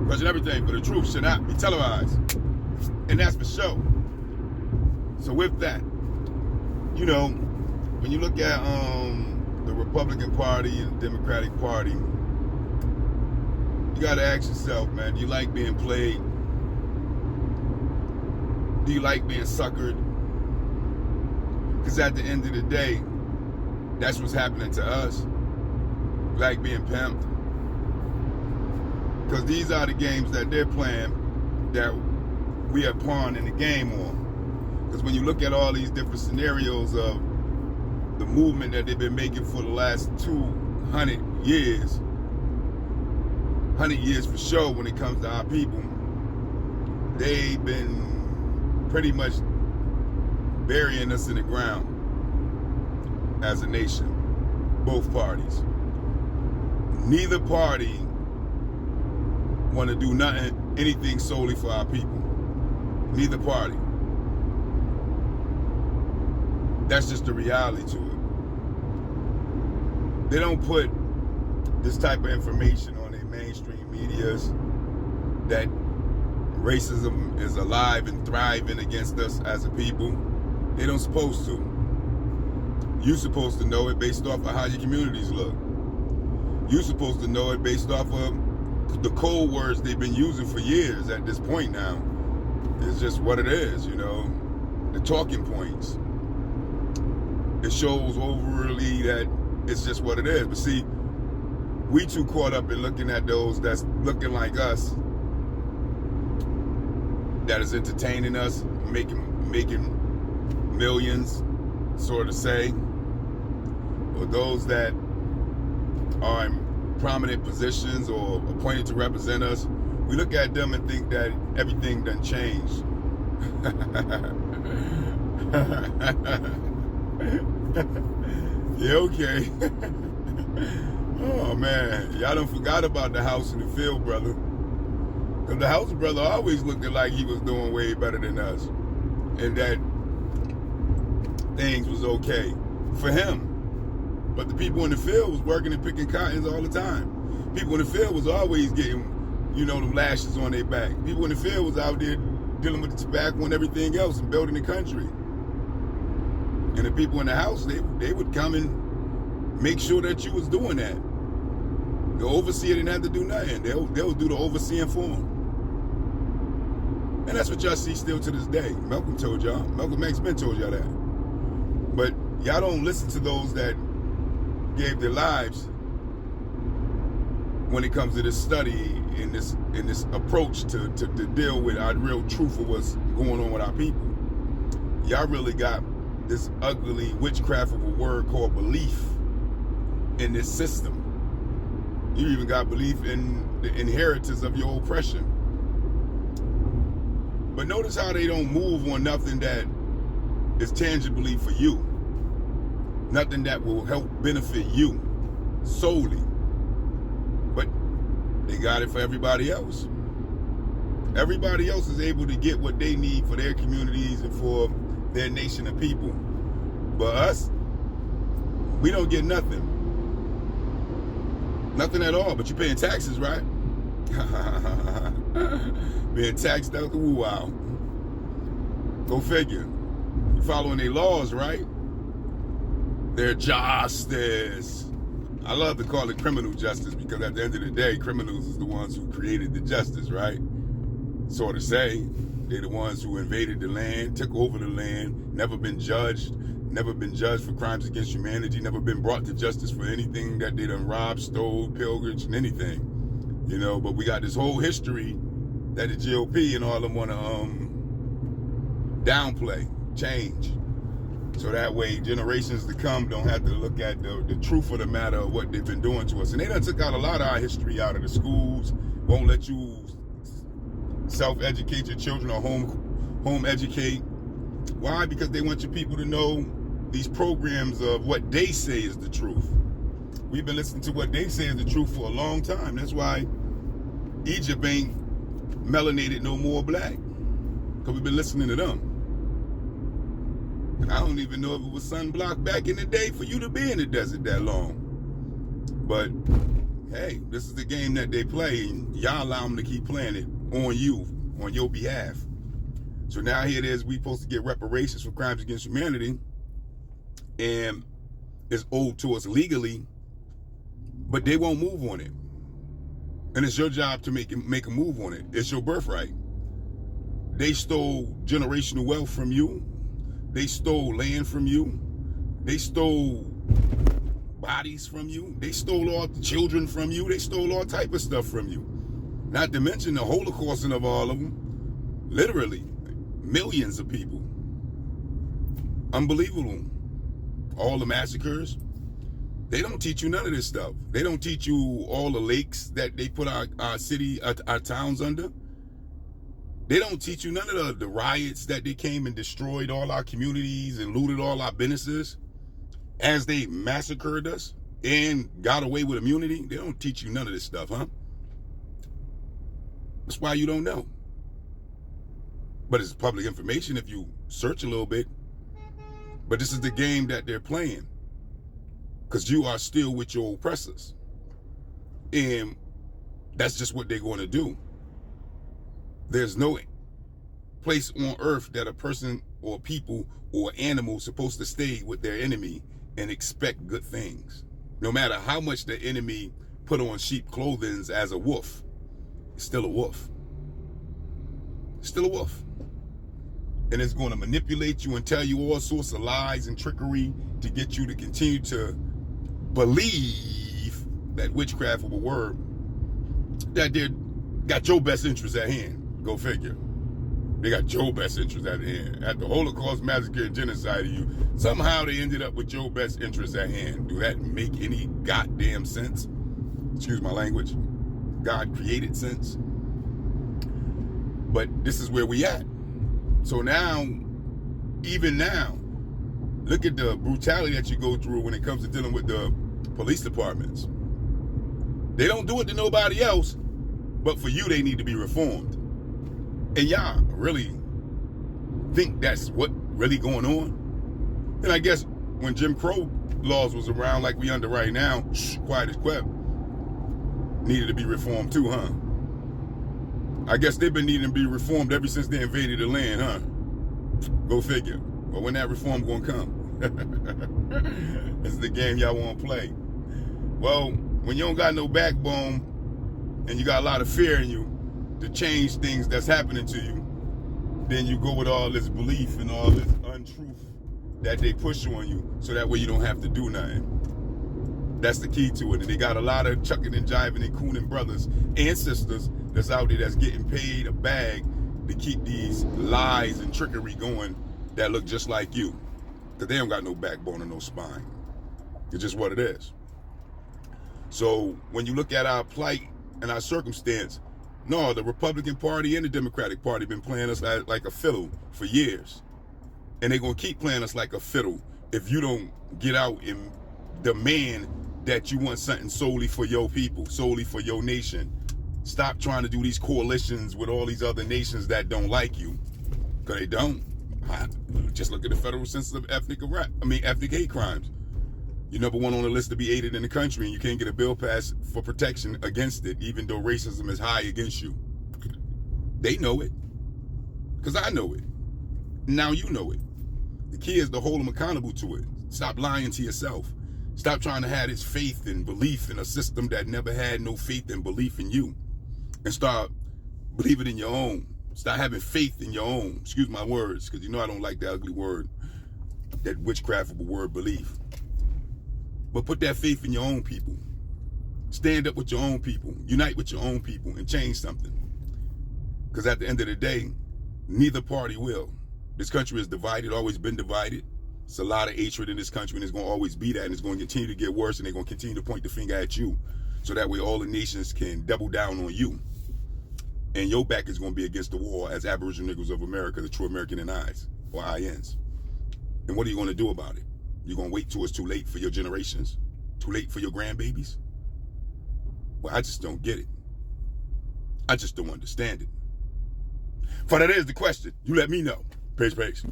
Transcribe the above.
Question everything, but the truth should not be televised. And that's for sure. So with that, you know, when you look at the Republican Party and the Democratic Party, you gotta ask yourself, man, do you like being played? Do you like being suckered? Because at the end of the day, that's what's happening to us. We like being pimped. Because these are the games that they're playing that we are pawned in the game on. Because when you look at all these different scenarios of the movement that they've been making for the last 200 years, 100 years for sure when it comes to our people, they've been pretty much burying us in the ground as a nation, both parties. Neither party want to do anything solely for our people. Neither party. That's just the reality to it. They don't put this type of information on their mainstream medias that racism is alive and thriving against us as a people. They don't supposed to. You're supposed to know it based off of how your communities look. You're supposed to know it based off of the code words they've been using for years at this point now. It's just what it is, you know, the talking points. It shows overly that it's just what it is. But see, we too caught up in looking at those that's looking like us, that is entertaining us, making millions, sort of say, or those that are in prominent positions or appointed to represent us. We look at them and think that everything done changed. Yeah, okay. Oh man, y'all done forgot about the house and the field, brother. Because the house brother always looking like he was doing way better than us, and that things was okay for him. But the people in the field was working and picking cottons all the time. People in the field was always getting, you know, them lashes on their back. People in the field was out there dealing with the tobacco and everything else and building the country. And the people in the house, they would come and make sure that you was doing that. The overseer didn't have to do nothing. They'll do the overseeing for them. And that's what y'all see still to this day. Malcolm told y'all. Malcolm X been told y'all that. But y'all don't listen to those that gave their lives when it comes to this study and this approach to deal with our real truth of what's going on with our people. Y'all really got this ugly witchcraft of a word called belief in this system. You even got belief in the inheritance of your oppression. But notice how they don't move on nothing that is tangibly for you. Nothing that will help benefit you solely. But they got it for everybody else. Everybody else is able to get what they need for their communities and for their nation of people. But us, we don't get nothing. Nothing at all, but you're paying taxes, right? Being taxed out the woo-wow. Go figure. You're following their laws, right? Their justice. I love to call it criminal justice because at the end of the day, criminals is the ones who created the justice, right? Sort of say. They're the ones who invaded the land, took over the land, never been judged for crimes against humanity, never been brought to justice for anything that they done robbed, stole, pillaged, and anything. You know, but we got this whole history that the GOP and all of them want to downplay, change. So that way generations to come don't have to look at the truth of the matter of what they've been doing to us. And they done took out a lot of our history out of the schools, won't let you self-educate your children or home educate. Why? Because they want your people to know these programs of what they say is the truth. We've been listening to what they say is the truth for a long time. That's why Egypt ain't melanated no more black, because we've been listening to them. And I don't even know if it was sunblock back in the day for you to be in the desert that long. But hey, this is the game that they play, and y'all allow them to keep playing it on you, on your behalf. So now here it is, we supposed to get reparations for crimes against humanity, and it's owed to us legally, but they won't move on it. And it's your job to make a move on it. It's your birthright. They stole generational wealth from you. They stole land from you. They stole bodies from you. They stole all the children from you. They stole all type of stuff from you. Not to mention the holocausting of all of them. Literally, millions of people. Unbelievable. All the massacres. They don't teach you none of this stuff. They don't teach you all the lakes that they put our city, our towns under. They don't teach you none of the riots that they came and destroyed all our communities and looted all our businesses as they massacred us and got away with immunity. They don't teach you none of this stuff, huh? That's why you don't know. But it's public information if you search a little bit. But this is the game that they're playing, because you are still with your oppressors. And that's just what they're going to do. There's no place on earth that a person or people or animal is supposed to stay with their enemy and expect good things. No matter how much the enemy put on sheep clothing as a wolf, it's still a wolf. It's still a wolf. And it's going to manipulate you and tell you all sorts of lies and trickery to get you to continue to believe that witchcraft of a word, that they got your best interest at hand. Go figure. They got your best interest at hand. At the Holocaust, massacre, and genocide of you, somehow they ended up with your best interest at hand. Do that make any goddamn sense? Excuse my language. God created sense. But this is where we at. So now, even now, look at the brutality that you go through when it comes to dealing with the police departments. They don't do it to nobody else, but for you, they need to be reformed. And y'all really think that's what really going on? And I guess when Jim Crow laws was around like we under right now, quiet as kept, needed to be reformed too, huh? I guess they've been needing to be reformed ever since they invaded the land, huh? Go figure. Well, when that reform gonna come? This is the game y'all wanna play. Well, when you don't got no backbone and you got a lot of fear in you to change things that's happening to you, then you go with all this belief and all this untruth that they push on you, so that way you don't have to do nothing. That's the key to it. And they got a lot of chucking and jiving and cooning brothers and sisters that's out there that's getting paid a bag to keep these lies and trickery going that look just like you. Because they don't got no backbone and no spine. It's just what it is. So when you look at our plight and our circumstance, no, the Republican Party and the Democratic Party been playing us like a fiddle for years. And they're going to keep playing us like a fiddle if you don't get out and demand that you want something solely for your people, solely for your nation. Stop trying to do these coalitions with all these other nations that don't like you. Because they don't. Just look at the federal census of ethnic hate crimes. You're number one on the list to be aided in the country, and you can't get a bill passed for protection against it, even though racism is high against you. They know it. Because I know it. Now you know it. The key is to hold them accountable to it. Stop lying to yourself. Stop trying to have this faith and belief in a system that never had no faith and belief in you. And start believing in your own. Start having faith in your own. Excuse my words, because you know I don't like that ugly word. That witchcraft of a word, belief. But put that faith in your own people. Stand up with your own people. Unite with your own people and change something. Because at the end of the day, neither party will. This country is divided, always been divided. It's a lot of hatred in this country, and it's going to always be that, and it's going to continue to get worse, and they're going to continue to point the finger at you. So that way all the nations can double down on you. And your back is going to be against the wall as Aboriginal Niggros of America, the true American in eyes, or INs. And what are you going to do about it? You're going to wait till it's too late for your generations? Too late for your grandbabies? Well, I just don't get it. I just don't understand it. For that is the question. You let me know. Peace, peace.